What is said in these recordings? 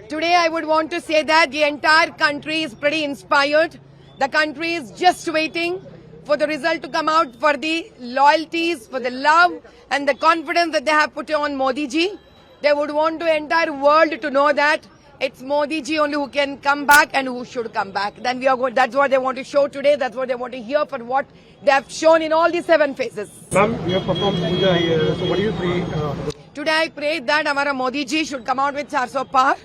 Today I would want to say that the entire country is pretty inspired. The country is just waiting for the result to come out, for the loyalties, for the love and the confidence that they have put on Modi ji. They would want the entire world to know that it's Modi ji only who can come back and who should come back. Then we are going, that's what they want to show today. That's what they want to hear for what they have shown in all these 7 phases. Ma'am, you have performed puja here. So what do you pray? Today I pray that our Modi ji should come out with 400 par,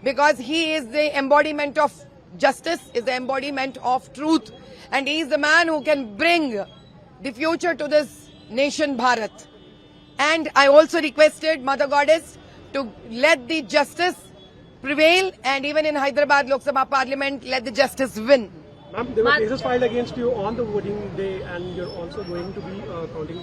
because he is the embodiment of justice, is the embodiment of truth, and he is the man who can bring the future to this nation Bharat. And I also requested Mother Goddess to let the justice prevail, and even in Hyderabad Lok Sabha Parliament, let the justice win. Ma'am, there were cases filed against you on the voting day, and you're also going to be counting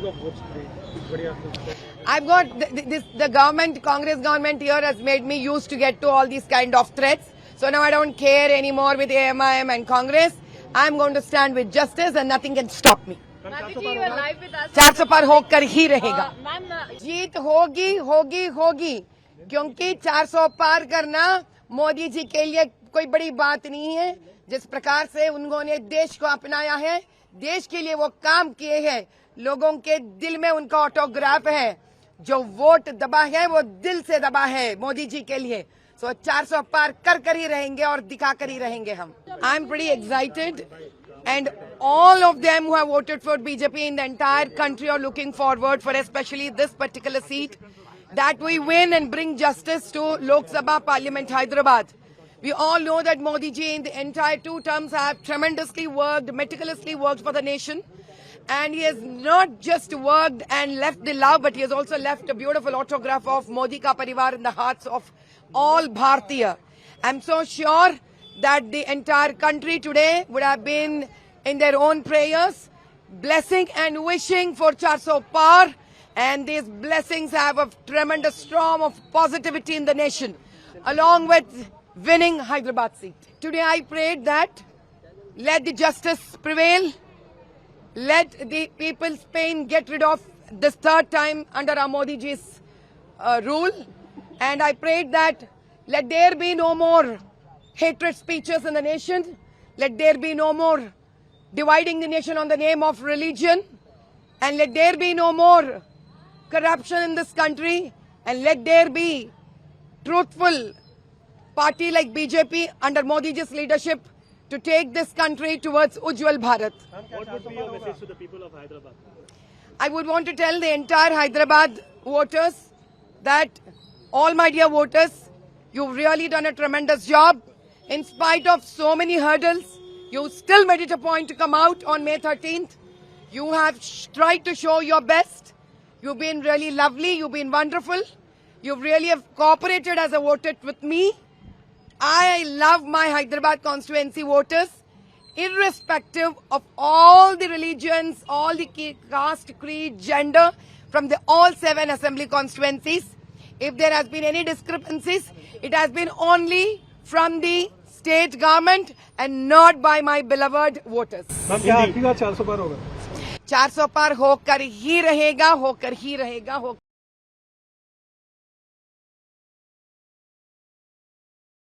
of votes today. What do you have to say? I've got the government, Congress government here has made me used to get to all these kind of threats. So now I don't care anymore with AMIM and Congress. I'm going to stand with justice and nothing can stop me. Madhu ji, you are live with us. 400 पार होकर ही रहेगा. Ma'am, जीत होगी होगी होगी, क्योंकि 400 पार करना मोदी जी के लिए कोई बड़ी बात नहीं है. जिस प्रकार से उन्होंने देश को अपनाया है, देश के लिए वो काम किए हैं, लोगों के दिल में उनका ऑटोग्राफ है. जो वोट दबा है वो दिल से दबा है मोदी जी के लिए. सो 400 पार कर ही रहेंगे और दिखा कर ही रहेंगे हम. I am pretty excited, and all of them who have voted for BJP in the entire country are looking forward for especially this particular seat, that we win and bring justice to Lok Sabha Parliament Hyderabad. We all know that Modi ji in the entire 2 terms have tremendously worked, meticulously worked for the nation. And he has not just worked and left the love, but he has also left a beautiful autograph of Modi Ka Parivar in the hearts of all Bharatiya. I'm so sure that the entire country today would have been in their own prayers, blessing and wishing for 400 par, and these blessings have a tremendous storm of positivity in the nation, along with winning Hyderabad seat. Today I prayed that let the justice prevail, let the people's pain get rid of this 3rd time under our Modi ji's rule, and I prayed that let there be no more hatred speeches in the nation. Let there be no more dividing the nation on the name of religion. And let there be no more corruption in this country. And let there be truthful party like BJP under Modi ji's leadership to take this country towards Ujjwal Bharat. What would be your message to the people of Hyderabad? I would want to tell the entire Hyderabad voters that, all my dear voters, you've really done a tremendous job. In spite of so many hurdles, you still made it a point to come out on May 13th. You have tried to show your best. You've been really lovely. You've been wonderful. You've really have cooperated as a voter with me. I love my Hyderabad constituency voters, irrespective of all the religions, all the caste, creed, gender, from the all 7 assembly constituencies. If there has been any discrepancies, it has been only from the state government and not by my beloved voters. Ma'am, क्या आपकी बात 400 पार होगा? 400 पार होकर ही रहेगा, होकर ही रहेगा, होकर